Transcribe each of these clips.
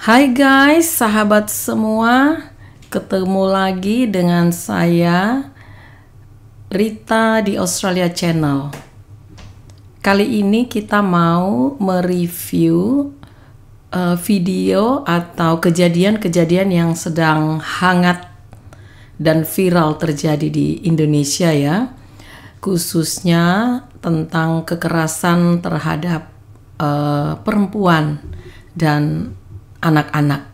Hai guys, sahabat semua, ketemu lagi dengan saya Rita di Australia Channel. Kali ini kita mau mereview video atau kejadian-kejadian yang sedang hangat dan viral terjadi di Indonesia ya, khususnya tentang kekerasan terhadap perempuan dan anak-anak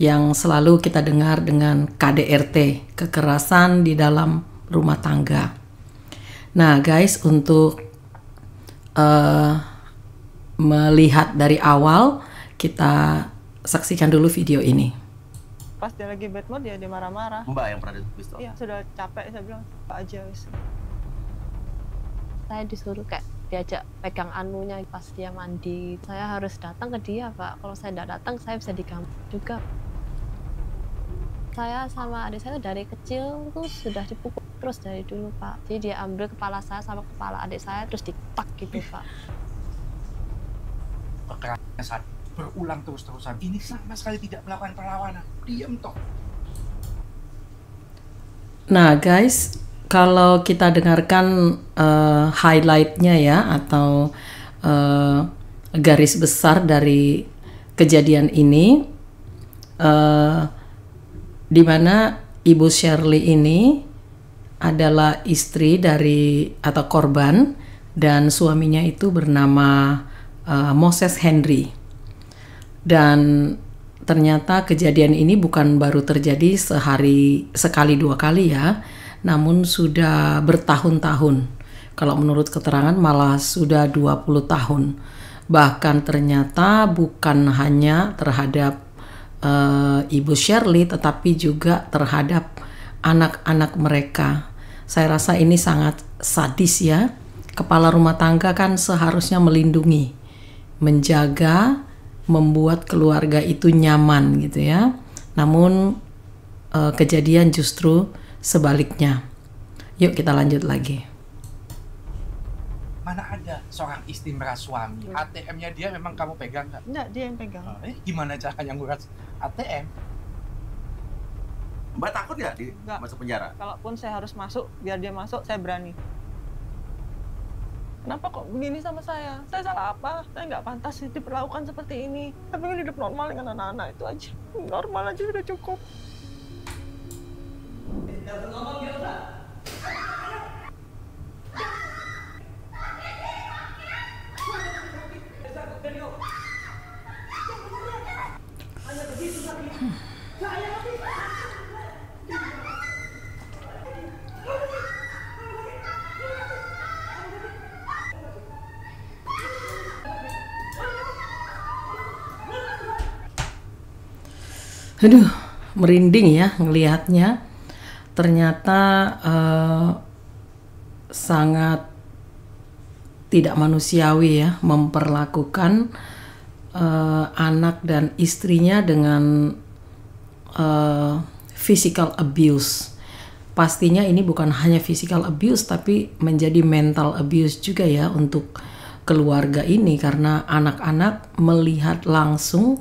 yang selalu kita dengar dengan KDRT, kekerasan di dalam rumah tangga. Nah guys, untuk melihat dari awal, kita saksikan dulu video ini. Pas dia lagi bad mood dia marah-marah. Mbak yang pernah pistol? Iya, sudah capek, saya bilang apa aja wis. Saya disuruh kayak diajak pegang anunya pas dia mandi. Saya harus datang ke dia, Pak. Kalau saya tidak datang, saya bisa diganggu juga. Saya sama adik saya dari kecil tuh sudah dipukul terus dari dulu, Pak. Jadi dia ambil kepala saya sama kepala adik saya terus ditak gitu, Pak. Kekerasan berulang terus-terusan. Ini sama sekali tidak melakukan perlawanan. Diam toh. Nah guys, kalau kita dengarkan highlightnya ya, atau garis besar dari kejadian ini, di mana Ibu Shirley ini adalah istri dari atau korban, dan suaminya itu bernama Moses Henry. Dan ternyata kejadian ini bukan baru terjadi sekali dua kali ya, namun sudah bertahun-tahun. Kalau menurut keterangan malah sudah 20 tahun. Bahkan ternyata bukan hanya terhadap Ibu Shirley, tetapi juga terhadap anak-anak mereka. Saya rasa ini sangat sadis ya. Kepala rumah tangga kan seharusnya melindungi, menjaga, membuat keluarga itu nyaman gitu ya. Namun kejadian justru sebaliknya. Yuk kita lanjut lagi. Mana ada seorang istri meras suami? ATM-nya dia memang kamu pegang nggak? Enggak, dia yang pegang. Gimana caranya nguras ATM? Mbak takut nggak masuk penjara? Kalaupun saya harus masuk, biar dia masuk, saya berani. Kenapa kok begini sama saya? Saya salah apa? Saya nggak pantas diperlakukan seperti ini. Tapi ingin hidup normal dengan anak-anak itu aja. Normal aja sudah cukup. Aduh, merinding ya ngelihatnya. Ternyata sangat tidak manusiawi ya, memperlakukan anak dan istrinya dengan physical abuse. Pastinya ini bukan hanya physical abuse, tapi menjadi mental abuse juga ya untuk keluarga ini, karena anak-anak melihat langsung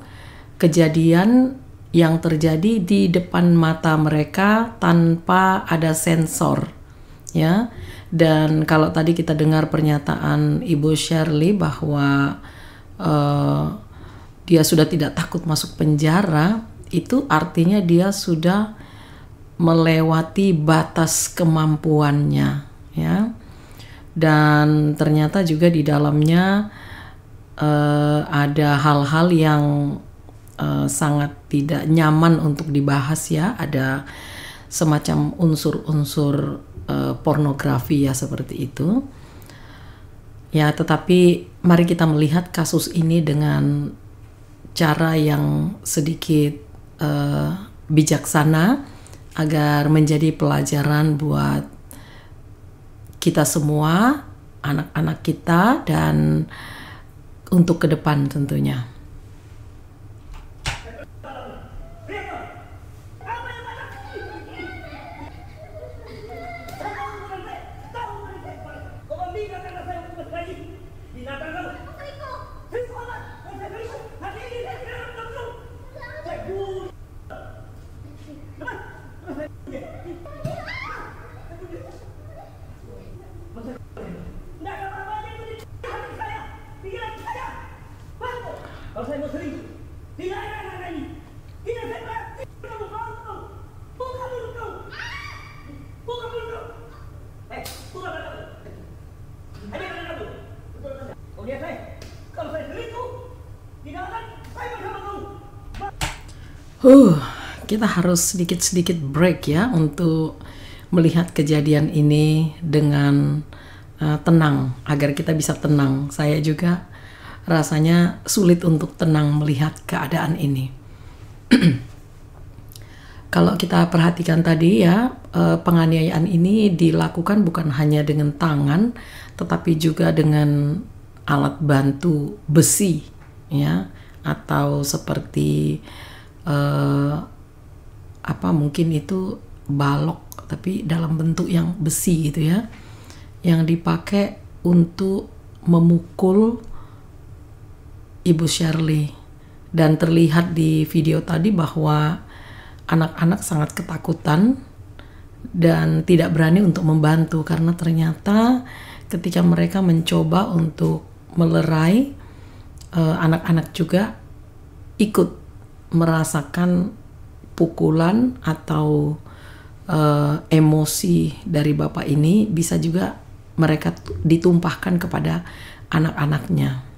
kejadian yang terjadi di depan mata mereka tanpa ada sensor ya. Dan kalau tadi kita dengar pernyataan Ibu Shirley bahwa dia sudah tidak takut masuk penjara, itu artinya dia sudah melewati batas kemampuannya ya. Dan ternyata juga di dalamnya ada hal-hal yang sangat tidak nyaman untuk dibahas ya. Ada semacam unsur-unsur pornografi ya, seperti itu ya. Tetapi mari kita melihat kasus ini dengan cara yang sedikit bijaksana, agar menjadi pelajaran buat kita semua, anak-anak kita, dan untuk ke depan tentunya. berselingkuh. Tidak ada anak ini. Tidak ada. Kamu bantu. Buka mulut kau. Buka mulut kau. Buka mulut kau. Hanya kalian kamu. Betul saja. Kau lihat saya. Kalau saya selingkuh, tidak akan saya bersama kamu. Kita harus sedikit-sedikit break ya untuk melihat kejadian ini dengan tenang, agar kita bisa tenang. Saya juga rasanya sulit untuk tenang melihat keadaan ini. Kalau kita perhatikan tadi ya, penganiayaan ini dilakukan bukan hanya dengan tangan, tetapi juga dengan alat bantu besi, ya, atau seperti mungkin itu balok, tapi dalam bentuk yang besi gitu ya, yang dipakai untuk memukul Ibu Shirley. Dan terlihat di video tadi bahwa anak-anak sangat ketakutan dan tidak berani untuk membantu, karena ternyata ketika mereka mencoba untuk melerai, anak-anak juga ikut merasakan pukulan atau emosi dari bapak ini, bisa juga mereka ditumpahkan kepada anak-anaknya.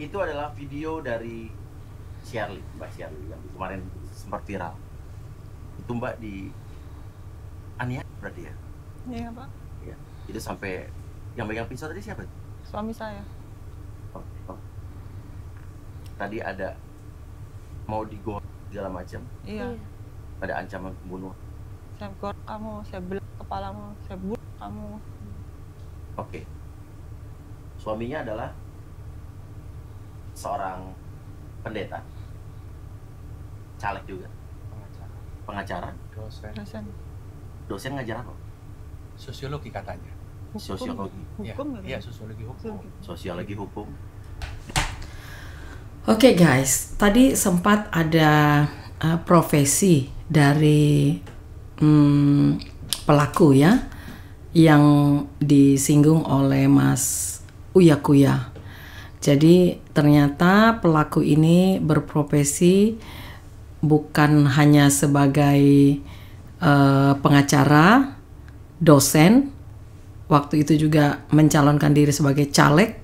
Itu adalah video dari Shirley, Mbak Shirley yang kemarin sempat viral. Itu Mbak di aniaya berarti ya? Iya Pak. Iya. Itu sampai yang pegang pisau tadi siapa? Suami saya. Oh. Tadi ada mau digoreng segala macam. Iya. Ada ancaman pembunuhan. Saya goreng kamu, saya belah kepalamu, saya bunuh kamu. Oke. Suaminya adalah seorang pendeta, caleg juga, pengacara, dosen ngajar apa? Sosiologi katanya. Sosiologi. Iya, sosiologi hukum. Sosiologi hukum. Oke guys, tadi sempat ada profesi dari pelaku ya, yang disinggung oleh Mas Uya Kuya. Jadi ternyata pelaku ini berprofesi bukan hanya sebagai pengacara, dosen, waktu itu juga mencalonkan diri sebagai caleg,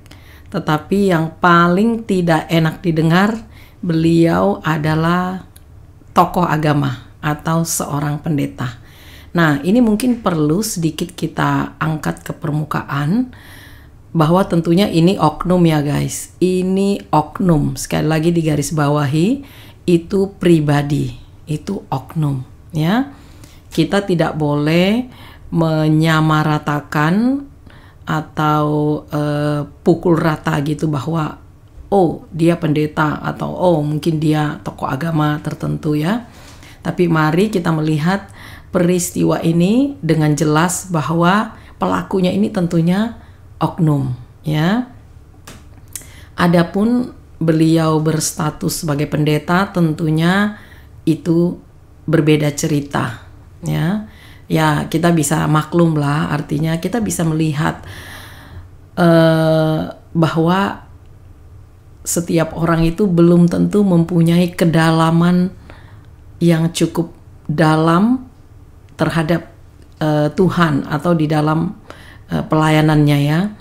tetapi yang paling tidak enak didengar, beliau adalah tokoh agama atau seorang pendeta. Nah, ini mungkin perlu sedikit kita angkat ke permukaan, bahwa tentunya ini oknum ya guys, ini oknum, sekali lagi digarisbawahi, itu pribadi, itu oknum ya. Kita tidak boleh menyamaratakan atau pukul rata gitu bahwa oh dia pendeta atau oh mungkin dia tokoh agama tertentu ya. Tapi mari kita melihat peristiwa ini dengan jelas bahwa pelakunya ini tentunya oknum ya. Adapun beliau berstatus sebagai pendeta tentunya itu berbeda cerita ya. Ya kita bisa maklum lah, artinya kita bisa melihat bahwa setiap orang itu belum tentu mempunyai kedalaman yang cukup dalam terhadap Tuhan atau di dalam pelayanannya ya.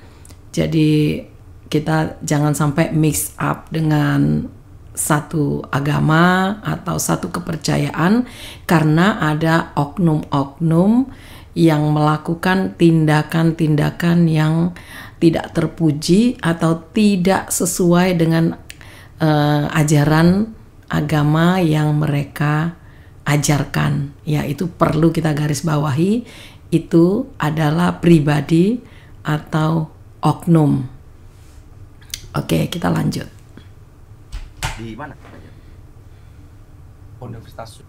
Jadi kita jangan sampai mix up dengan satu agama atau satu kepercayaan, karena ada oknum-oknum yang melakukan tindakan-tindakan yang tidak terpuji atau tidak sesuai dengan ajaran agama yang mereka ajarkan. Ya, itu perlu kita garis bawahi, itu adalah pribadi atau oknum. Oke, kita lanjut. Di mana? Universitas.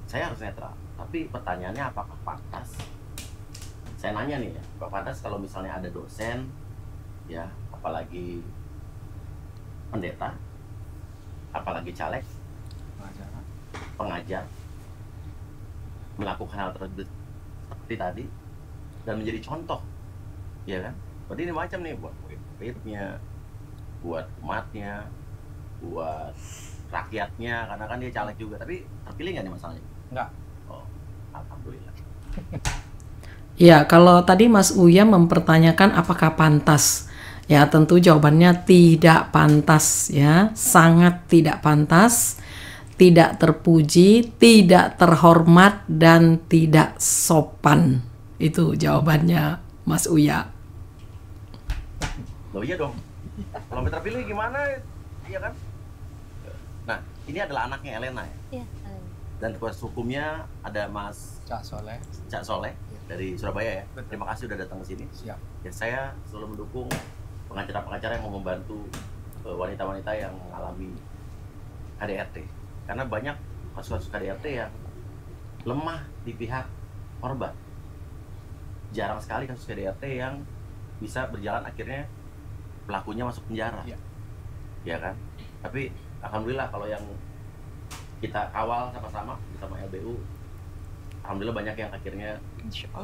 Saya harus netral, tapi pertanyaannya apakah pantas? Saya nanya nih ya, Pak pantas kalau misalnya ada dosen, ya, apalagi pendeta, apalagi caleg, pengajar, melakukan hal tersebut seperti tadi dan menjadi contoh, ya kan? Berarti ini macam nih buat murid-muridnya, buat umatnya, buat rakyatnya, karena kan dia caleg juga. Tapi terpilih nggak nih masalahnya? Enggak. Oh, alhamdulillah. Ya, kalau tadi Mas Uya mempertanyakan apakah pantas, ya tentu jawabannya tidak pantas, ya, sangat tidak pantas, tidak terpuji, tidak terhormat, dan tidak sopan. Itu jawabannya Mas Uya. Loh iya dong. Kalau sampai terpilih gimana? Iya kan? Nah, ini adalah anaknya Elena ya. Iya. Dan kuasa hukumnya ada Mas Cak Soleh. Cak Soleh dari Surabaya ya. Betul. Terima kasih udah datang ke sini. Siap. Ya, saya selalu mendukung pengacara-pengacara yang mau membantu wanita-wanita yang mengalami KDRT. Karena banyak kasus-kasus KDRT yang lemah di pihak korban. Jarang sekali kasus KDRT yang bisa berjalan akhirnya pelakunya masuk penjara. Iya. Ya kan? Tapi alhamdulillah kalau yang kita kawal sama-sama bersama LBU, alhamdulillah banyak yang akhirnya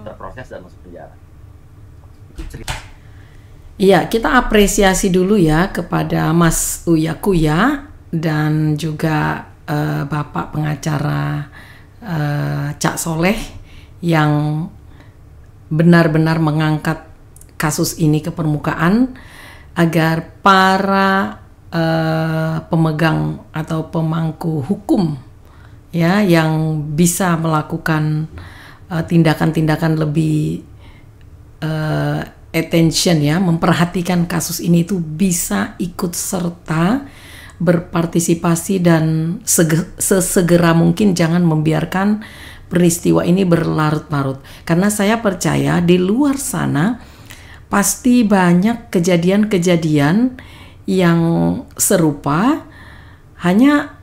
terproses dan masuk penjara. Itu cerita. Iya, kita apresiasi dulu ya kepada Mas Uya Kuya dan juga Bapak pengacara Cak Soleh yang benar-benar mengangkat kasus ini ke permukaan agar para pemegang atau pemangku hukum ya yang bisa melakukan tindakan-tindakan lebih attention ya, memperhatikan kasus ini itu bisa ikut serta berpartisipasi dan sesegera mungkin jangan membiarkan peristiwa ini berlarut-larut. Karena saya percaya di luar sana pasti banyak kejadian-kejadian yang serupa, hanya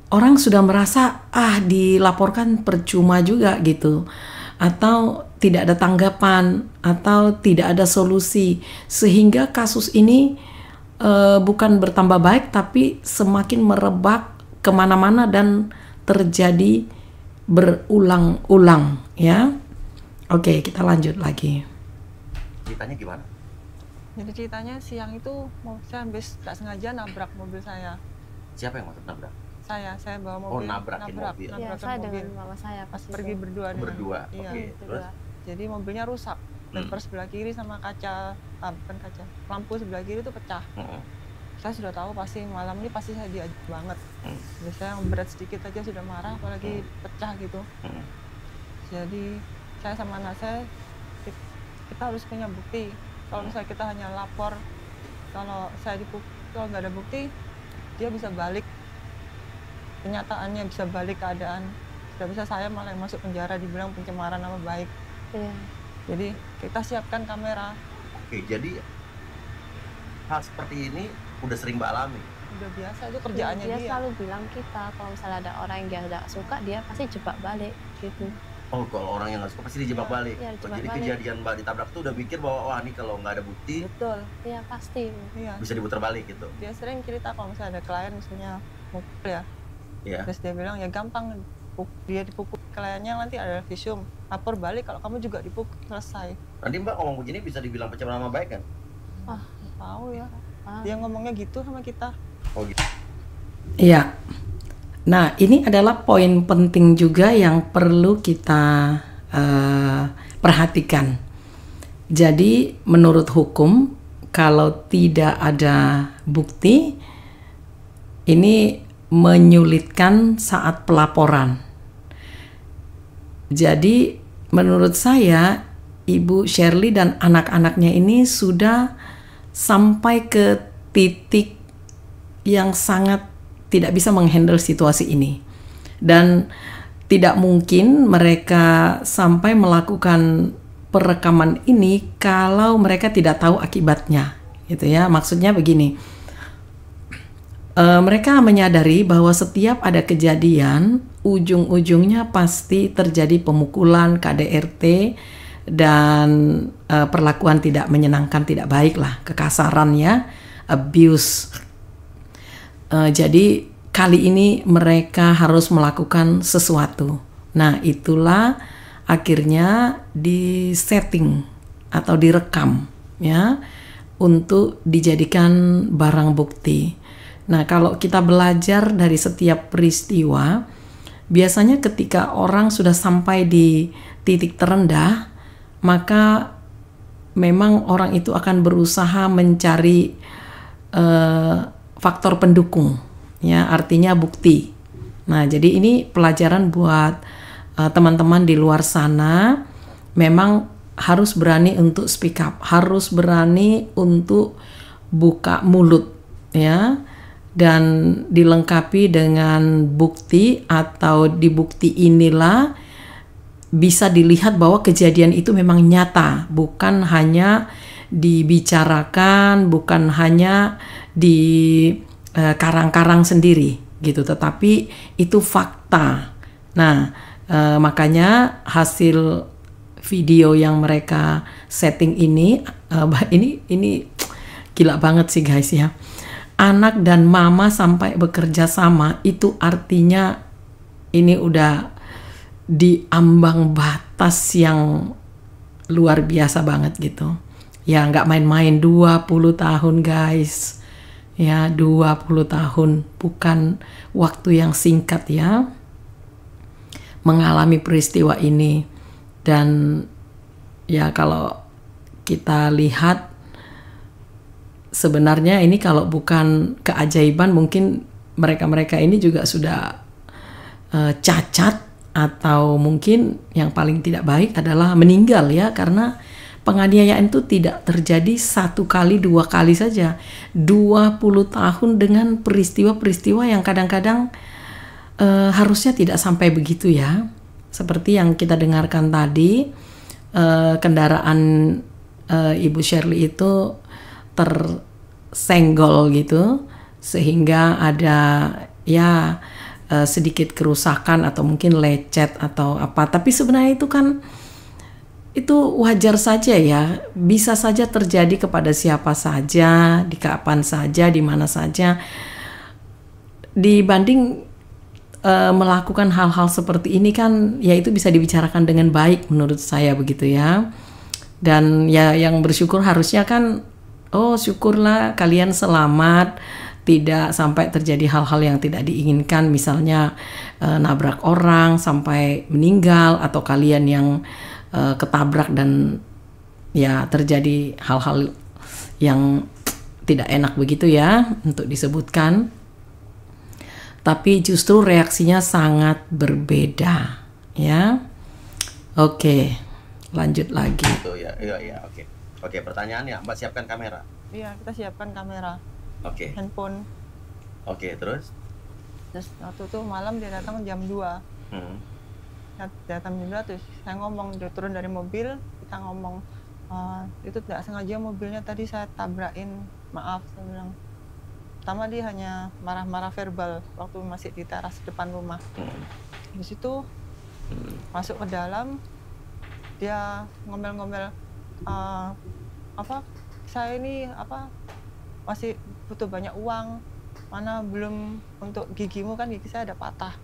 orang sudah merasa dilaporkan percuma juga gitu, atau tidak ada tanggapan atau tidak ada solusi, sehingga kasus ini bukan bertambah baik tapi semakin merebak kemana-mana dan terjadi berulang-ulang ya. Oke, kita lanjut lagi. Ceritanya gimana? Jadi ceritanya siang itu saya habis nggak sengaja nabrak mobil saya. Siapa yang masuk nabrak? Saya bawa Oh, mobil. nabrakin mobil. Ya, nabrakan saya mobil. dengan mama saya Pas pas pergi itu. berdua. Berdua. Iya. Oke. Terus? Berdua. Jadi mobilnya rusak. Bumper sebelah kiri sama kaca, bukan kaca, lampu sebelah kiri itu pecah. Saya sudah tahu pasti malam ini pasti saya diajak banget. Biasanya berat sedikit aja sudah marah, apalagi pecah gitu. Jadi saya sama anak saya, kita harus punya bukti. Kalau misalnya kita hanya lapor, kalau saya dipukul, kalau nggak ada bukti, dia bisa balik. Kenyataannya bisa balik keadaan. Tidak bisa saya malah yang masuk penjara dibilang pencemaran nama baik. Iya. Jadi kita siapkan kamera. Oke, jadi hal seperti ini udah sering Mbak alami. Udah biasa, itu kerjaannya dia dia. selalu bilang kita kalau misalnya ada orang yang dia nggak suka, dia pasti jebak balik gitu. Oh, kalau orang yang nggak suka pasti dijebak balik. Iya, dijebak Jadi balik. kejadian Mbak ditabrak tuh udah mikir bahwa wah ini kalau nggak ada bukti Betul. Iya pasti. Iya. bisa diputar balik gitu. Dia sering cerita kalau misalnya ada klien misalnya mukul ya. Ya. Terus dia bilang ya gampang, dia dipukul kliennya nanti ada visum, lapor balik kalau kamu juga dipukul, selesai. Nanti Mbak ngomong begini bisa dibilang pencemaran nama baik kan? Tahu ya. Ah. Dia ngomongnya gitu sama kita. Oh gitu. Iya. Nah, ini adalah poin penting juga yang perlu kita perhatikan. Jadi, menurut hukum, kalau tidak ada bukti, ini menyulitkan saat pelaporan. Jadi, menurut saya, Ibu Shirley dan anak-anaknya ini sudah sampai ke titik yang sangat tidak bisa menghandle situasi ini. Dan tidak mungkin mereka sampai melakukan perekaman ini kalau mereka tidak tahu akibatnya. Gitu ya. Maksudnya begini. mereka menyadari bahwa setiap ada kejadian, ujung-ujungnya pasti terjadi pemukulan, KDRT, dan perlakuan tidak menyenangkan, tidak baik lah, kekasaran ya, abuse. Jadi kali ini mereka harus melakukan sesuatu. Nah, itulah akhirnya disetting atau direkam ya untuk dijadikan barang bukti. Nah, kalau kita belajar dari setiap peristiwa, biasanya ketika orang sudah sampai di titik terendah, maka memang orang itu akan berusaha mencari faktor pendukung, ya, artinya bukti. Nah, jadi ini pelajaran buat teman-teman di luar sana, memang harus berani untuk speak up, harus berani untuk buka mulut, ya. Dan dilengkapi dengan bukti, atau di bukti inilah bisa dilihat bahwa kejadian itu memang nyata, bukan hanya dibicarakan, bukan hanya di karang-karang sendiri gitu, tetapi itu fakta. Nah, makanya hasil video yang mereka setting ini gila banget sih guys ya. Anak dan mama sampai bekerja sama, itu artinya ini udah di ambang batas yang luar biasa banget gitu. Ya nggak main-main, 20 tahun guys. Ya 20 tahun, bukan waktu yang singkat ya, mengalami peristiwa ini. Dan ya kalau kita lihat, sebenarnya ini kalau bukan keajaiban, mungkin mereka-mereka ini juga sudah cacat, atau mungkin yang paling tidak baik adalah meninggal ya, karena penganiayaan itu tidak terjadi 1 kali 2 kali saja, 20 tahun dengan peristiwa-peristiwa yang kadang-kadang harusnya tidak sampai begitu ya. Seperti yang kita dengarkan tadi, kendaraan Ibu Shirley itu tersenggol gitu, sehingga ada ya sedikit kerusakan atau mungkin lecet atau apa. Tapi sebenarnya itu kan itu wajar saja ya, bisa saja terjadi kepada siapa saja, di kapan saja, di mana saja, dibanding melakukan hal-hal seperti ini kan ya itu bisa dibicarakan dengan baik menurut saya begitu ya. Dan ya yang bersyukur harusnya kan, oh syukurlah kalian selamat, tidak sampai terjadi hal-hal yang tidak diinginkan, misalnya nabrak orang sampai meninggal, atau kalian yang ketabrak dan ya terjadi hal-hal yang tidak enak begitu ya untuk disebutkan. Tapi justru reaksinya sangat berbeda ya. Oke, lanjut lagi. Iya, oke. Oke, pertanyaannya, Mbak siapkan kamera. Iya, kita siapkan kamera, Oke. handphone. Oke, terus? Terus waktu itu malam dia datang jam 2. Datang jam 2, terus saya ngomong, dia turun dari mobil, kita ngomong, itu tidak sengaja mobilnya tadi saya tabrakin, maaf, saya bilang. Pertama dia hanya marah-marah verbal waktu masih di teras depan rumah. Di situ masuk ke dalam, dia ngomel-ngomel, saya ini masih butuh banyak uang, mana belum untuk gigimu, kan gigi saya ada patah,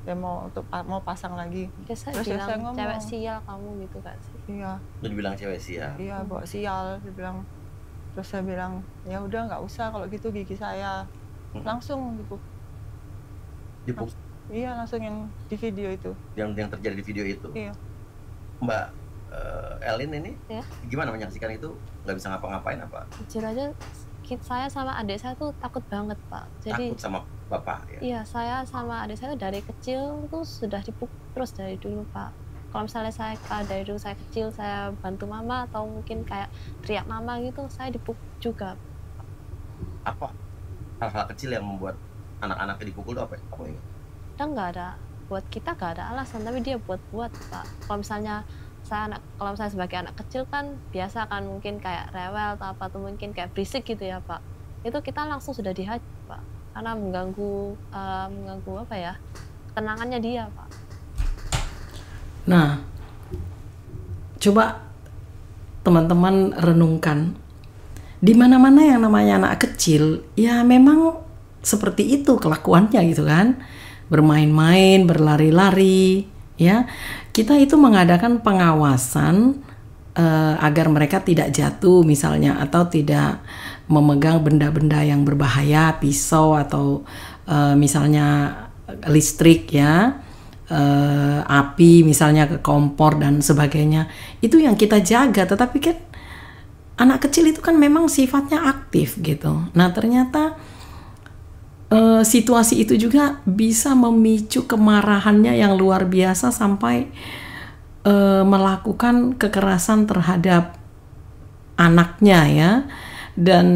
dia mau pasang lagi. Terus Terus bilang, saya ngomong, cewek sial kamu gitu kan sih. iya, Lu dibilang cewek sial. iya bawa sial, dia bilang. Terus saya bilang, ya udah nggak usah kalau gitu gigi saya. Langsung Dipuk. iya, langsung yang di video itu. Yang terjadi di video itu. Iya. Mbak Elin ini Ya. gimana menyaksikan itu? Nggak bisa ngapa-ngapain apa? Jujur aja, saya sama adik saya tuh takut banget Pak. Jadi Takut sama bapak ya? iya, saya sama adik saya tuh dari kecil tuh sudah dipukul terus dari dulu Pak. Kalau misalnya dari dulu saya kecil, saya bantu mama atau mungkin kayak teriak mama gitu, saya dipukul juga. Apa hal-hal kecil yang membuat anak-anaknya dipukul itu apa? Apa ini? Kita nggak ada, buat kita nggak ada alasan, tapi dia buat Pak. Kalau misalnya kalau saya sebagai anak kecil kan biasa kan mungkin kayak rewel atau apa, atau mungkin kayak berisik gitu ya Pak. Itu kita langsung sudah dihajar Pak. karena mengganggu apa ya, ketenangannya dia, Pak. Nah, coba teman-teman renungkan, di mana-mana yang namanya anak kecil, ya memang seperti itu kelakuannya gitu kan, bermain-main, berlari-lari, ya. Kita itu mengadakan pengawasan agar mereka tidak jatuh misalnya, atau tidak memegang benda-benda yang berbahaya, pisau atau misalnya listrik ya, api misalnya ke kompor dan sebagainya. Itu yang kita jaga, tetapi kan anak kecil itu kan memang sifatnya aktif gitu. Nah ternyata situasi itu juga bisa memicu kemarahannya yang luar biasa sampai melakukan kekerasan terhadap anaknya ya. Dan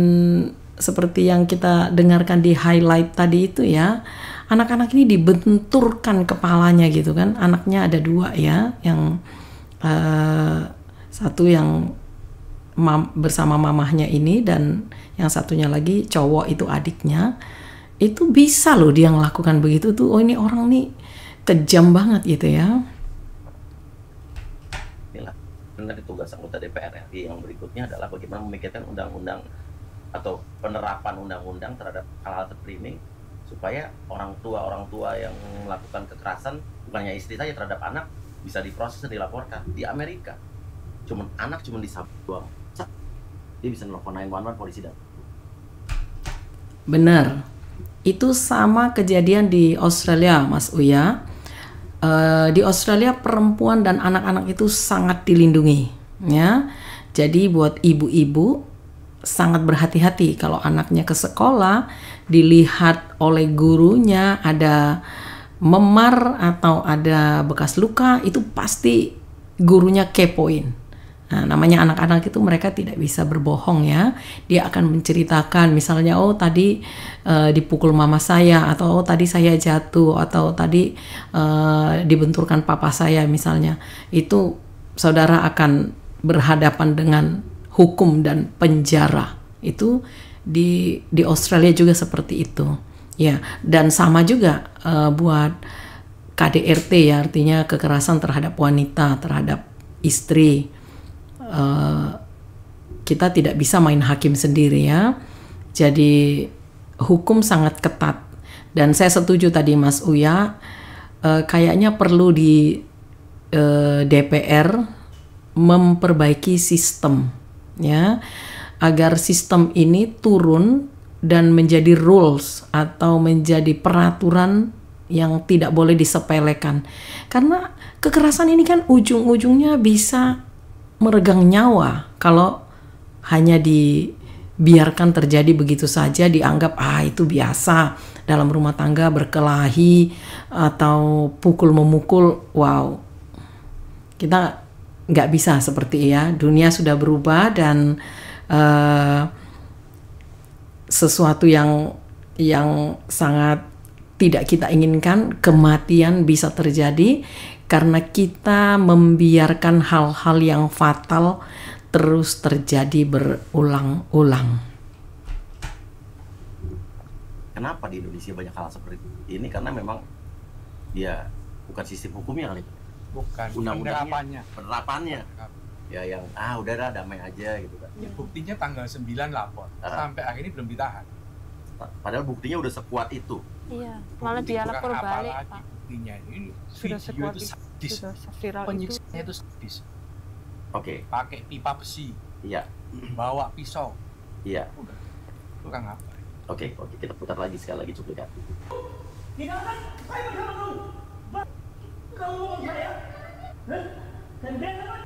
seperti yang kita dengarkan di highlight tadi itu ya, anak-anak ini dibenturkan kepalanya gitu kan. Anaknya ada 2 ya, yang satu yang bersama mamahnya ini, dan yang satunya lagi cowok itu adiknya. Itu bisa loh dia melakukan begitu tuh. Oh ini orang nih kejam banget gitu ya. Inilah benar tugas anggota DPR RI yang berikutnya adalah bagaimana memikirkan undang-undang atau penerapan undang-undang terhadap hal-hal seperti ini, supaya orang tua yang melakukan kekerasan, bukannya istri saja, terhadap anak bisa diproses dan dilaporkan. Di Amerika anak cuma disabut doang, dia bisa nelfon 911, polisi datang. Benar, itu sama kejadian di Australia, Mas Uya. Di Australia perempuan dan anak-anak itu sangat dilindungi, ya. Jadi buat ibu-ibu sangat berhati-hati kalau anaknya ke sekolah, dilihat oleh gurunya ada memar atau ada bekas luka, itu pasti gurunya kepoin. Nah, namanya anak-anak itu mereka tidak bisa berbohong ya. Dia akan menceritakan misalnya, oh tadi dipukul mama saya, atau oh tadi saya jatuh, atau tadi dibenturkan papa saya misalnya. Itu saudara akan berhadapan dengan hukum dan penjara. Itu di Australia juga seperti itu. Ya, dan sama juga buat KDRT ya, artinya kekerasan terhadap wanita, terhadap istri. Kita tidak bisa main hakim sendiri ya. Jadi hukum sangat ketat. Dan saya setuju tadi Mas Uya, kayaknya perlu di DPR memperbaiki sistem ya, agar sistem ini turun dan menjadi rules atau menjadi peraturan yang tidak boleh disepelekan. Karena kekerasan ini kan ujung-ujungnya bisa meregang nyawa kalau hanya dibiarkan terjadi begitu saja, dianggap itu biasa dalam rumah tangga, berkelahi atau pukul memukul. Wow, kita nggak bisa seperti ya. Dunia sudah berubah dan sesuatu yang sangat tidak kita inginkan, kematian bisa terjadi karena kita membiarkan hal-hal yang fatal terus terjadi berulang-ulang. Kenapa di Indonesia banyak hal seperti ini? Karena memang ya bukan sistem hukumnya kali, bukan undang-undangnya, penerapannya. Ya yang udah damai aja gitu kan. Ya, buktinya tanggal 9 lapor, sampai akhirnya belum ditahan. Padahal buktinya udah sekuat itu. Iya, malah dia lapor balik, Pak. Buktinya ini Sudah video sekuat itu sadis. sudah viral itu. Penyiksaannya itu sadis. Oke. Pakai pipa besi, Iya. bawa pisau. Iya. Udah. Itu kan apa? Oke, kita putar lagi sekali lagi cuplikan. Tidak kan? Saya bersama kamu. Kamu ngomong saya? Hah? Dan dia apa?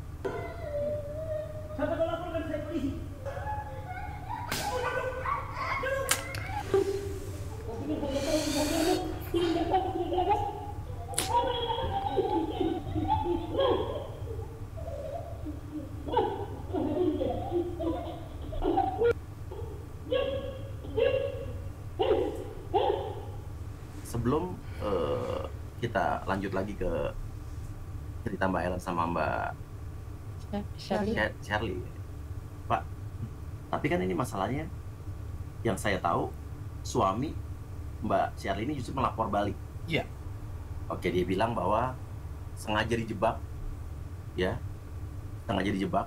Sampai kau laporkan saya polisi. Sebelum kita lanjut lagi ke cerita Mbak Ellen sama Mbak Shirley, Pak, tapi kan ini masalahnya yang saya tahu, suami Mbak Shirley ini justru melapor balik. Iya. Oke, dia bilang bahwa sengaja dijebak, ya, sengaja dijebak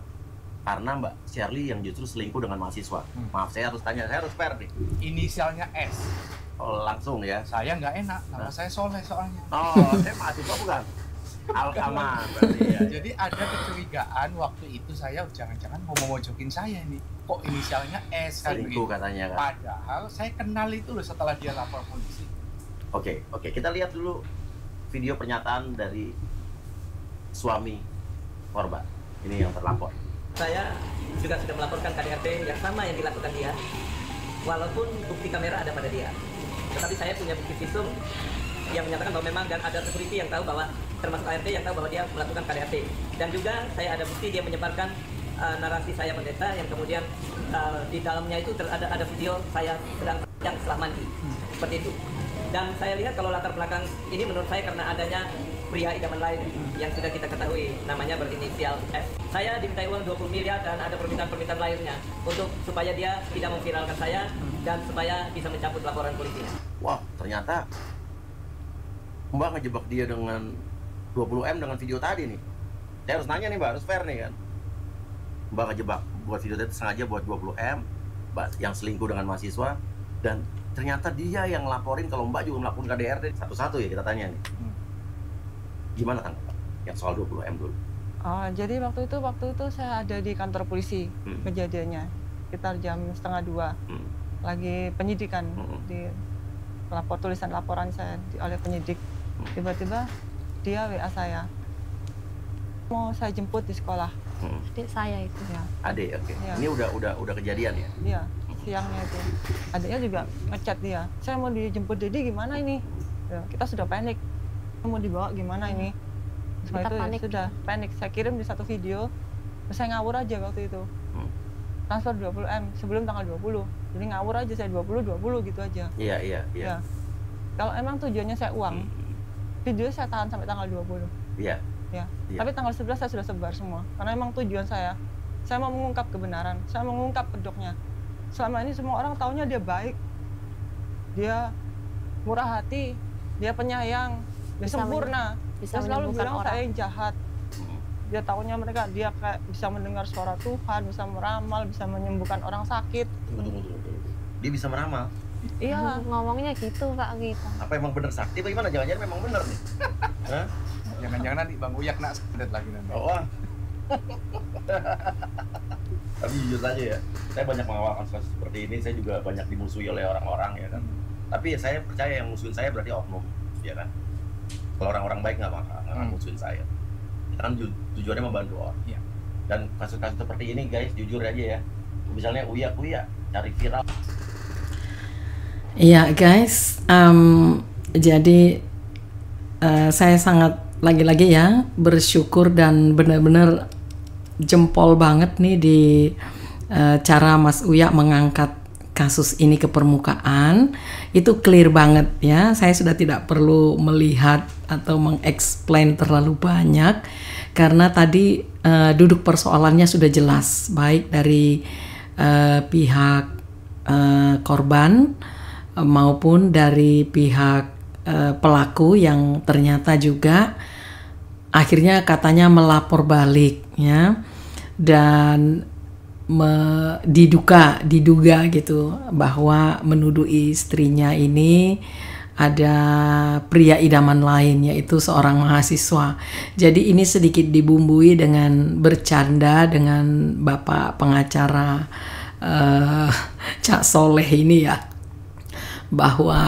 karena Mbak Shirley yang justru selingkuh dengan mahasiswa. Maaf, saya harus tanya, saya harus fair nih. Inisialnya S. Oh, langsung ya. Saya nggak enak, nama saya Soleh soalnya. Oh, saya mahasiswa bukan? Aman berarti ya. Jadi ada kecurigaan waktu itu saya jangan-jangan mau memojokin saya nih. Kok inisialnya S kan Selingkuh gitu. katanya kan. Padahal saya kenal itu loh setelah dia lapor polisi. Oke, kita lihat dulu video pernyataan dari suami korban. Ini yang terlapor. Saya juga sudah melaporkan KDRT yang sama yang dilakukan dia, walaupun bukti kamera ada pada dia. Tetapi saya punya bukti visum yang menyatakan bahwa memang, dan ada security yang tahu bahwa, termasuk ART yang tahu bahwa dia melakukan KDRT. Dan juga saya ada bukti dia menyebarkan narasi saya pendeta yang kemudian di dalamnya itu ada video saya sedang yang setelah mandi. Seperti itu. Dan saya lihat kalau latar belakang ini menurut saya karena adanya pria idaman lain yang sudah kita ketahui namanya berinisial F. Saya dimintai uang 20 miliar dan ada permintaan-permintaan lainnya untuk supaya dia tidak memviralkan saya dan supaya bisa mencabut laporan polisinya. Wah, ternyata Mbak ngejebak dia dengan 20M dengan video tadi nih. Saya harus nanya nih Mbak, harus fair nih kan. Mbak ngejebak buat video tadi sengaja buat 20M, Mbak yang selingkuh dengan mahasiswa, dan ternyata dia yang ngelaporin kalau Mbak juga melakukan KDRT. Satu-satu ya kita tanya nih. Gimana tanggapan yang soal 20M dulu? Oh, jadi waktu itu saya ada di kantor polisi kejadiannya sekitar jam 1:30 lagi penyidikan di tulisan laporan saya oleh penyidik. Tiba-tiba dia WA saya, mau saya jemput di sekolah. Adik saya itu. Ya, Adik, oke. Ya. Ini udah kejadian ya? iya, siangnya itu. Adiknya juga ngechat dia, saya mau dijemput Dedi gimana ini? Ya, kita sudah panik, mau dibawa gimana ini? Setelah Kita itu panik. ya sudah panik, saya kirim di satu video, terus saya ngawur aja waktu itu. Transfer 20M sebelum tanggal 20. Jadi ngawur aja saya 20 gitu aja. Iya. Ya. Kalau emang tujuannya saya uang, video saya tahan sampai tanggal 20. Iya. Ya. Iya. Tapi tanggal 11 saya sudah sebar semua. Karena emang tujuan saya mau mengungkap kebenaran, saya mau mengungkap kedoknya. Selama ini semua orang taunya dia baik, dia murah hati, dia penyayang, dia Bisa sempurna. bisa Dia selalu menyembuhkan bilang orang. saya yang jahat. Dia taunya mereka, dia kayak bisa mendengar suara Tuhan, bisa meramal, bisa menyembuhkan orang sakit. Tunggu. Dia bisa meramal. Iya. Ngomongnya gitu Pak gitu. Apa emang bener sakti? Bagaimana? Jangan-jangan memang bener nih? Hah? Jangan-jangan nanti Bang Uyak nak sedet lagi nanti. Oh, wah. Tapi jujur saja ya, saya banyak mengawal kasus seperti ini. Saya juga banyak dimusuhi oleh orang-orang ya kan. Tapi ya saya percaya yang musuhin saya berarti oknum, ya kan. Kalau orang-orang baik nggak akan musuhin saya. Kita kan tujuannya membantu orang. Iya. Dan kasus-kasus seperti ini guys, jujur aja ya. Misalnya Uya cari viral. Iya guys, jadi saya sangat lagi-lagi ya bersyukur dan benar-benar jempol banget nih di cara Mas Uya mengangkat kasus ini ke permukaan. Itu clear banget ya, saya sudah tidak perlu melihat atau mengexplain terlalu banyak karena tadi duduk persoalannya sudah jelas, baik dari pihak korban maupun dari pihak pelaku yang ternyata juga akhirnya katanya melapor balik ya, dan diduga gitu bahwa menuduh istrinya ini ada pria idaman lain, yaitu seorang mahasiswa. Jadi ini sedikit dibumbui dengan bercanda dengan Bapak pengacara Cak Soleh ini ya, bahwa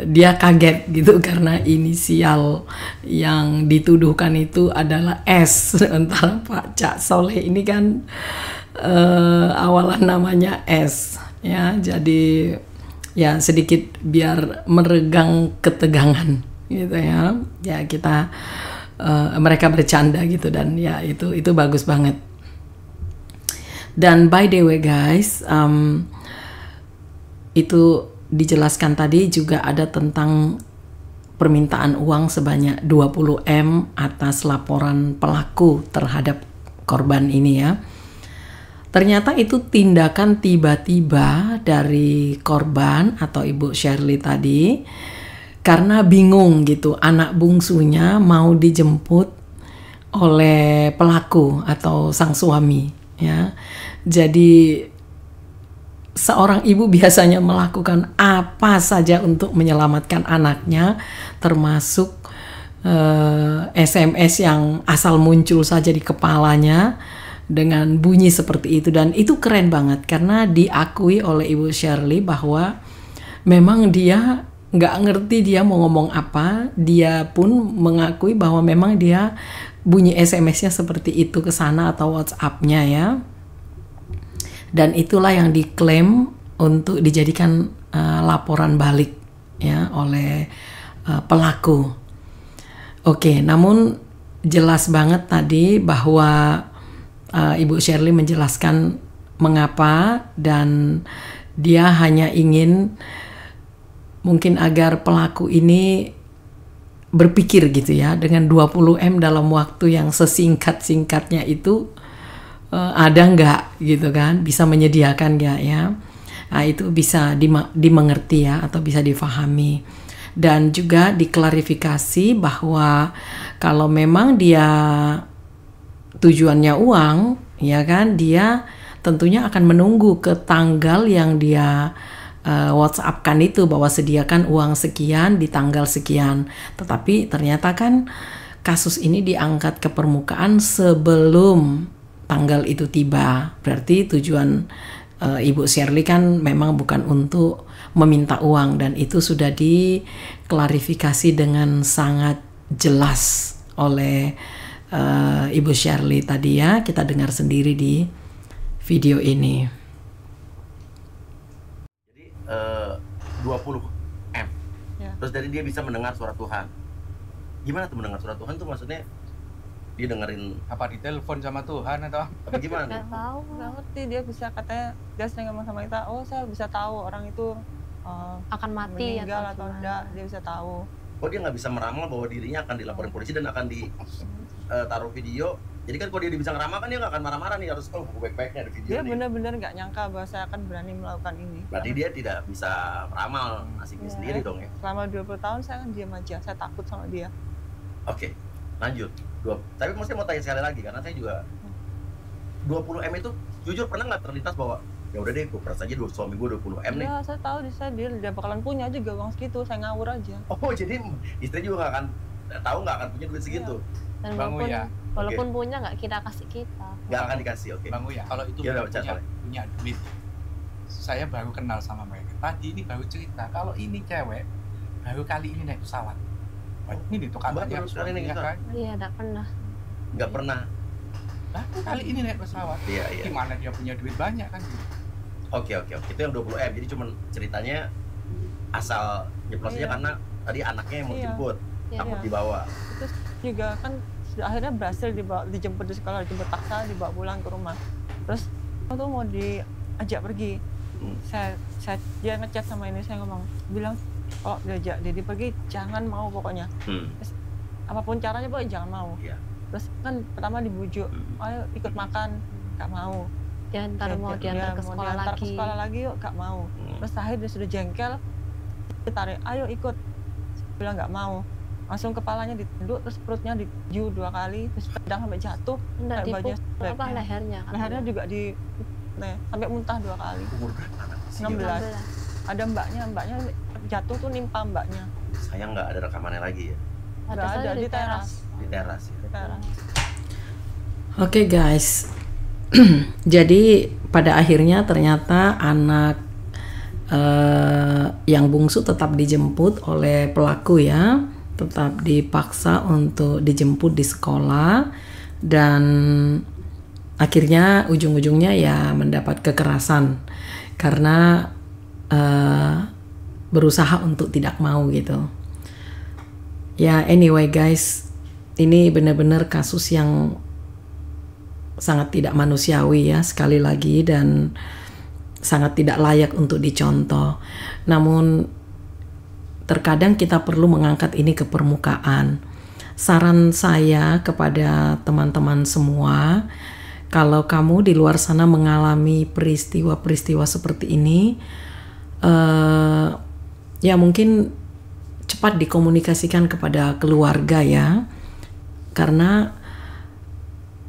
dia kaget gitu karena inisial yang dituduhkan itu adalah S, sementara Pak Cak Soleh ini kan awalan namanya S ya. Jadi ya sedikit biar meregang ketegangan gitu ya. Ya kita mereka bercanda gitu, dan ya itu bagus banget. Dan by the way guys, itu dijelaskan tadi juga ada tentang permintaan uang sebanyak 20M atas laporan pelaku terhadap korban ini ya. Ternyata itu tindakan tiba-tiba dari korban atau Ibu Shirley tadi, karena bingung gitu, anak bungsunya mau dijemput oleh pelaku atau sang suami, ya. Jadi seorang ibu biasanya melakukan apa saja untuk menyelamatkan anaknya, termasuk SMS yang asal muncul saja di kepalanya dengan bunyi seperti itu. Dan itu keren banget karena diakui oleh Ibu Shirley bahwa memang dia nggak ngerti dia mau ngomong apa. Dia pun mengakui bahwa memang dia bunyi SMS-nya seperti itu ke sana atau WhatsApp-nya ya. Dan itulah yang diklaim untuk dijadikan laporan balik ya oleh pelaku. Oke, namun jelas banget tadi bahwa Ibu Shirley menjelaskan mengapa, dan dia hanya ingin mungkin agar pelaku ini berpikir gitu ya, dengan 20M dalam waktu yang sesingkat-singkatnya itu ada nggak gitu kan, bisa menyediakan nggak ya. Nah, itu bisa dimengerti ya, atau bisa difahami. Dan juga diklarifikasi bahwa kalau memang dia tujuannya uang, ya kan, dia tentunya akan menunggu ke tanggal yang dia WhatsApp-kan itu, bahwa sediakan uang sekian di tanggal sekian. Tetapi ternyata kan kasus ini diangkat ke permukaan sebelum tanggal itu tiba. Berarti tujuan Ibu Shirley kan memang bukan untuk meminta uang, dan itu sudah diklarifikasi dengan sangat jelas oleh Ibu Shirley tadi ya. Kita dengar sendiri di video ini. Jadi 20M. Ya. Terus dari dia bisa mendengar suara Tuhan. Gimana tuh mendengar suara Tuhan tuh, maksudnya dia dengerin Apa ditelepon sama Tuhan atau apa gimana? Nggak tahu. Nggak ngerti, dia bisa katanya, dia sering ngomong sama kita, oh saya bisa tahu orang itu Akan mati meninggal atau gimana. enggak, dia bisa tahu. Oh, dia nggak bisa meramal bahwa dirinya akan dilaporin polisi dan akan ditaruh video. Jadi kan kalau dia bisa ngeramal kan dia nggak akan marah-marah nih, harus baik-baiknya ada video Dia nih. benar-benar nggak nyangka bahwa saya akan berani melakukan ini. Berarti dia tidak bisa meramal nasibnya Ya, sendiri dong ya. Selama 20 tahun saya kan diam aja, saya takut sama dia. Oke, lanjut. Tapi mesti mau tanya sekali lagi karena saya juga 20M itu jujur pernah nggak terlintas bahwa ya udah deh, gue peras aja suami gue 20M nih. Ya saya tahu dia bakalan punya juga uang segitu, saya ngawur aja. Oh, jadi istri juga nggak akan tahu, nggak akan punya duit segitu. Dan Bang walaupun, Uya. walaupun punya nggak kita kasih kita. Nggak akan dikasih, oke. Bang Uya, kalau itu Ya udah, punya, Cak, punya duit, saya baru kenal sama mereka. Tadi ini baru cerita, kalau ini cewek baru kali ini naik pesawat. Wah, ini tuh Mbak kabarnya baru sekali naik suaminya pesawat? kan. Iya, nggak pernah. Nggak pernah. Baru kali ini naik pesawat. Iya, iya. Gimana dia punya duit banyak kan? Oke. Itu yang 20M. Jadi cuman ceritanya asal nyeplosnya Iya. karena tadi anaknya yang mau Iya. jemput, Iya. takut Iya. dibawa. Itu juga kan akhirnya berhasil dijemput di sekolah, dijemput paksa, dibawa pulang ke rumah. Terus aku tuh mau diajak pergi. Dia ngechat sama ini, saya ngomong, bilang kalau diajak Dedi pergi jangan mau pokoknya. Apapun caranya pokoknya jangan mau. Iya. Terus kan pertama dibujuk, ayo ikut makan, nggak mau. Diantar mau diantar ke Mau sekolah diantar lagi. ke sekolah lagi yuk, nggak mau. Terus akhirnya dia sudah jengkel, ditarik, ayo ikut, bilang nggak mau. Langsung kepalanya ditunduk, terus perutnya diju 2 kali, terus tendang sampai jatuh. Enggak Kayak baju dipukul apa backnya. lehernya kan. Lehernya juga sampai muntah 2 kali. Umur berapa anak? 16. Ada mbaknya jatuh tuh nimpa mbaknya. Sayang nggak ada rekamannya lagi ya Ada Nggak saya ada, di teras. di teras ya. Di teras. Oke guys, jadi pada akhirnya ternyata anak yang bungsu tetap dijemput oleh pelaku ya, tetap dipaksa untuk dijemput di sekolah, dan akhirnya ujung-ujungnya ya mendapat kekerasan karena berusaha untuk tidak mau gitu. Ya anyway guys, ini benar-benar kasus yang sangat tidak manusiawi ya sekali lagi, dan sangat tidak layak untuk dicontoh. Namun terkadang kita perlu mengangkat ini ke permukaan. Saran saya kepada teman-teman semua, kalau kamu di luar sana mengalami peristiwa-peristiwa seperti ini, ya mungkin cepat dikomunikasikan kepada keluarga ya, karena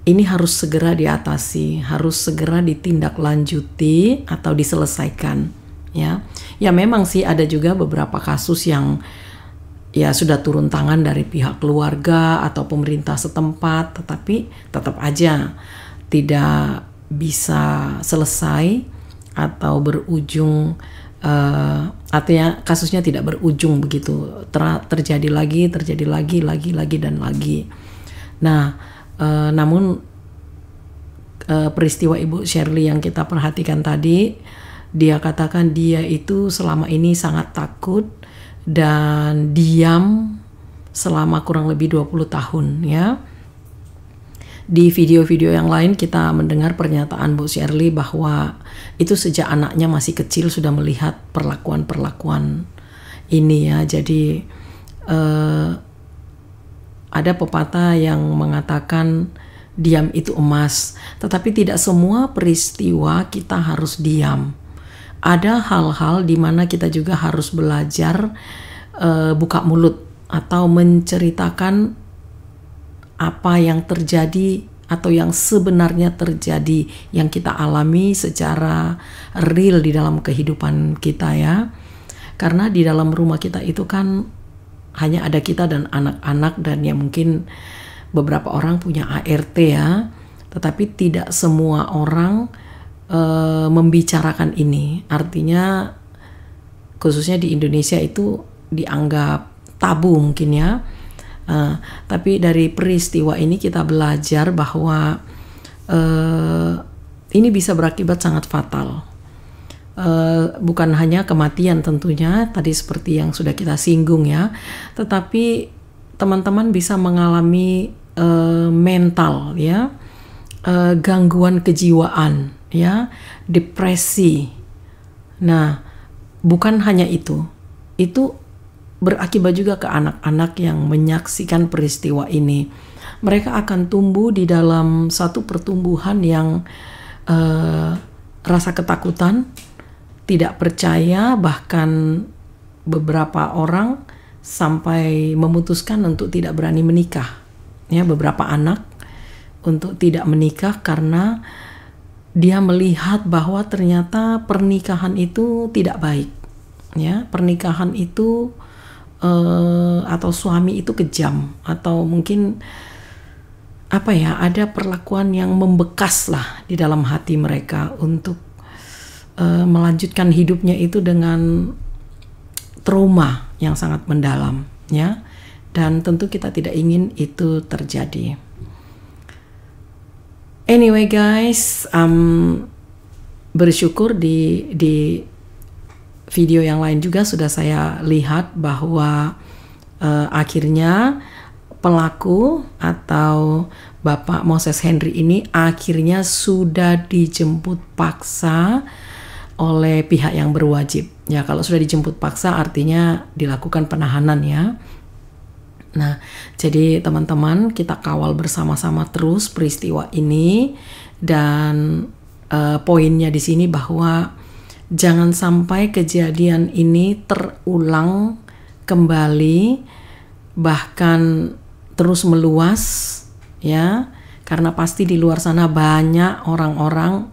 ini harus segera diatasi, harus segera ditindaklanjuti atau diselesaikan ya. Ya memang sih ada juga beberapa kasus yang ya sudah turun tangan dari pihak keluarga atau pemerintah setempat, tetapi tetap aja tidak bisa selesai atau berujung, artinya kasusnya tidak berujung begitu, terjadi lagi dan lagi. Nah, namun peristiwa Ibu Shirley yang kita perhatikan tadi, dia katakan dia itu selama ini sangat takut dan diam selama kurang lebih 20 tahun ya. Di video-video yang lain kita mendengar pernyataan Bu Shirley bahwa itu sejak anaknya masih kecil sudah melihat perlakuan-perlakuan ini ya. Jadi ada pepatah yang mengatakan diam itu emas, tetapi tidak semua peristiwa kita harus diam. Ada hal-hal di mana kita juga harus belajar buka mulut atau menceritakan apa yang terjadi atau yang sebenarnya terjadi, yang kita alami secara real di dalam kehidupan kita ya. Karena di dalam rumah kita itu kan hanya ada kita dan anak-anak, dan ya mungkin beberapa orang punya ART ya, tetapi tidak semua orang membicarakan ini. Artinya khususnya di Indonesia itu dianggap tabu mungkin ya. Tapi dari peristiwa ini kita belajar bahwa ini bisa berakibat sangat fatal. Bukan hanya kematian tentunya, tadi seperti yang sudah kita singgung ya, tetapi teman-teman bisa mengalami mental ya, gangguan kejiwaan ya, depresi. Nah, bukan hanya itu berakibat juga ke anak-anak yang menyaksikan peristiwa ini. Mereka akan tumbuh di dalam satu pertumbuhan yang rasa ketakutan, tidak percaya, bahkan beberapa orang sampai memutuskan untuk tidak berani menikah. Ya, beberapa anak untuk tidak menikah karena dia melihat bahwa ternyata pernikahan itu tidak baik. Ya, pernikahan itu atau suami itu kejam, atau mungkin apa ya, ada perlakuan yang membekas lah di dalam hati mereka untuk melanjutkan hidupnya itu dengan trauma yang sangat mendalam ya, dan tentu kita tidak ingin itu terjadi. Anyway guys, bersyukur di video yang lain juga sudah saya lihat bahwa akhirnya pelaku atau Bapak Moses Henry ini akhirnya sudah dijemput paksa oleh pihak yang berwajib. Ya, kalau sudah dijemput paksa artinya dilakukan penahanan ya. Nah, jadi teman-teman, kita kawal bersama-sama terus peristiwa ini, dan poinnya di sini bahwa jangan sampai kejadian ini terulang kembali, bahkan terus meluas ya, karena pasti di luar sana banyak orang-orang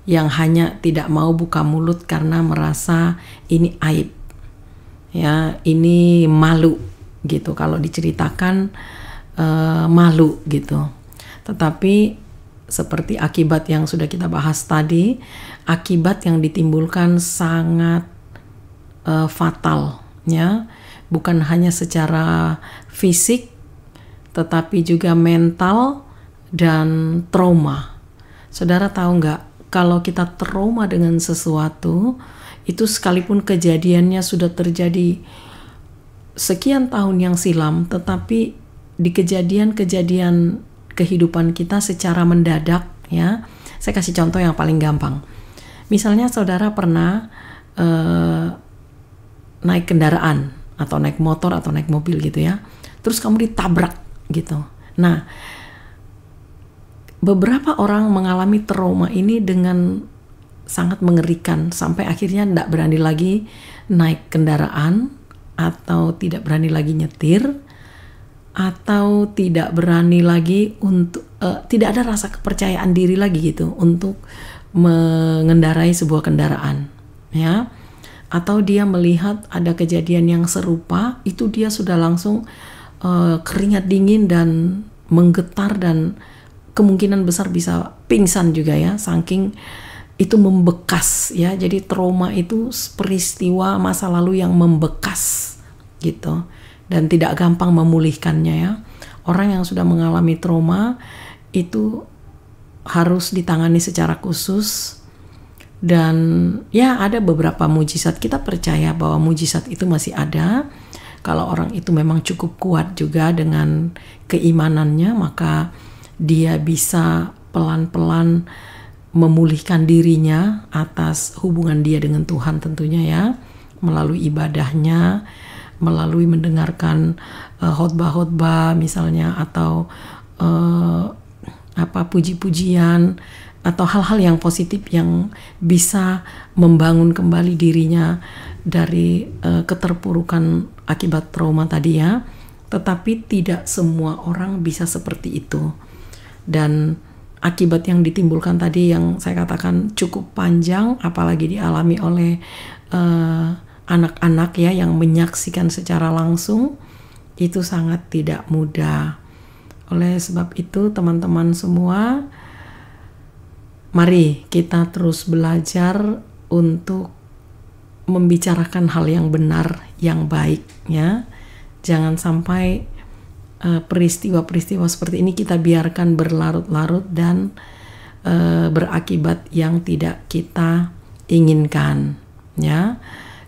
yang hanya tidak mau buka mulut karena merasa ini aib ya, ini malu gitu, kalau diceritakan malu gitu. Tetapi seperti akibat yang sudah kita bahas tadi, akibat yang ditimbulkan sangat fatal ya, bukan hanya secara fisik tetapi juga mental dan trauma. Saudara tahu nggak, kalau kita trauma dengan sesuatu itu, sekalipun kejadiannya sudah terjadi sekian tahun yang silam, tetapi di kejadian-kejadian kehidupan kita secara mendadak ya. Saya kasih contoh yang paling gampang. Misalnya saudara pernah naik kendaraan atau naik motor atau naik mobil gitu ya, terus kamu ditabrak gitu. Nah, beberapa orang mengalami trauma ini dengan sangat mengerikan sampai akhirnya tidak berani lagi naik kendaraan, atau tidak berani lagi nyetir, atau tidak berani lagi untuk tidak ada rasa kepercayaan diri lagi gitu untuk mengendarai sebuah kendaraan, ya. Atau dia melihat ada kejadian yang serupa, itu dia sudah langsung keringat dingin dan menggetar, dan kemungkinan besar bisa pingsan juga ya, saking itu membekas ya. Jadi trauma itu peristiwa masa lalu yang membekas gitu, dan tidak gampang memulihkannya ya. Orang yang sudah mengalami trauma itu harus ditangani secara khusus. Dan ya ada beberapa mujizat, kita percaya bahwa mujizat itu masih ada. Kalau orang itu memang cukup kuat juga dengan keimanannya, maka dia bisa pelan-pelan memulihkan dirinya atas hubungan dia dengan Tuhan tentunya ya, melalui ibadahnya, melalui mendengarkan khotbah-khotbah misalnya, atau puji-pujian, atau hal-hal yang positif yang bisa membangun kembali dirinya dari keterpurukan akibat trauma tadi ya. Tetapi tidak semua orang bisa seperti itu, dan akibat yang ditimbulkan tadi yang saya katakan cukup panjang, apalagi dialami oleh anak-anak ya yang menyaksikan secara langsung, itu sangat tidak mudah. Oleh sebab itu teman-teman semua, mari kita terus belajar untuk membicarakan hal yang benar, yang baik ya. Jangan sampai peristiwa-peristiwa seperti ini kita biarkan berlarut-larut dan berakibat yang tidak kita inginkan ya.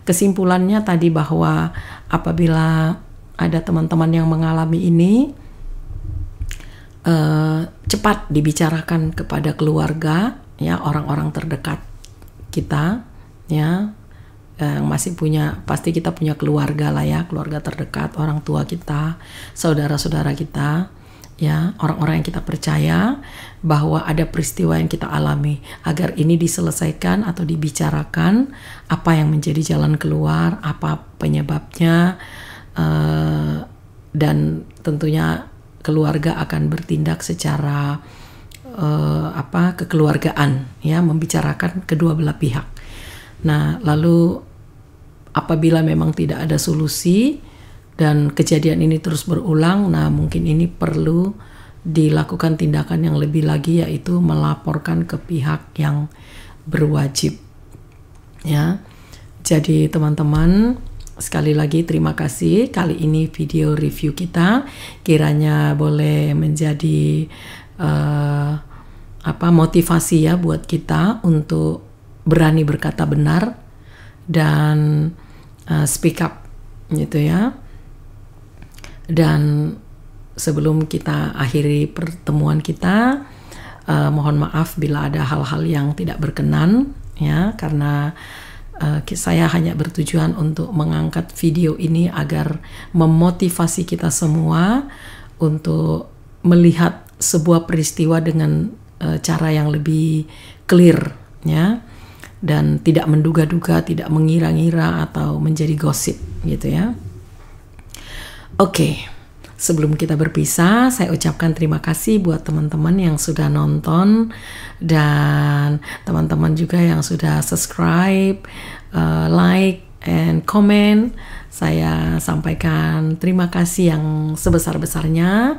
Kesimpulannya tadi bahwa apabila ada teman-teman yang mengalami ini, cepat dibicarakan kepada keluarga ya, orang-orang terdekat kita ya, yang masih punya, pasti kita punya keluarga lah ya, keluarga terdekat, orang tua kita, saudara-saudara kita ya, orang-orang yang kita percaya bahwa ada peristiwa yang kita alami, agar ini diselesaikan atau dibicarakan apa yang menjadi jalan keluar, apa penyebabnya, dan tentunya keluarga akan bertindak secara kekeluargaan ya, membicarakan kedua belah pihak. Nah, lalu apabila memang tidak ada solusi dan kejadian ini terus berulang, nah mungkin ini perlu dilakukan tindakan yang lebih lagi, yaitu melaporkan ke pihak yang berwajib ya. Jadi teman-teman, sekali lagi terima kasih. Kali ini video review kita kiranya boleh menjadi motivasi ya buat kita untuk berani berkata benar dan speak up gitu ya. Dan sebelum kita akhiri pertemuan kita, mohon maaf bila ada hal-hal yang tidak berkenan ya, karena saya hanya bertujuan untuk mengangkat video ini agar memotivasi kita semua untuk melihat sebuah peristiwa dengan cara yang lebih clear ya, dan tidak menduga-duga, tidak mengira-ngira atau menjadi gosip gitu ya. Oke, sebelum kita berpisah, saya ucapkan terima kasih buat teman-teman yang sudah nonton dan teman-teman juga yang sudah subscribe, like, and comment. Saya sampaikan terima kasih yang sebesar-besarnya.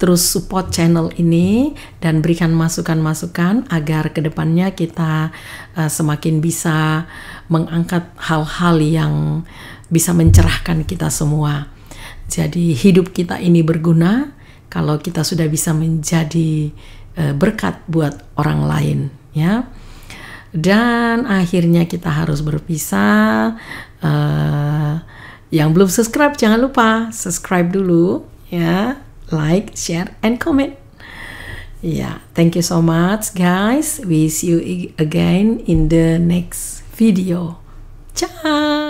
Terus support channel ini dan berikan masukan-masukan agar kedepannya kita semakin bisa mengangkat hal-hal yang bisa mencerahkan kita semua. Jadi hidup kita ini berguna kalau kita sudah bisa menjadi berkat buat orang lain ya. Dan akhirnya kita harus berpisah. Yang belum subscribe jangan lupa subscribe dulu ya, like, share, and comment. Yeah, thank you so much guys. We see you again in the next video. Ciao.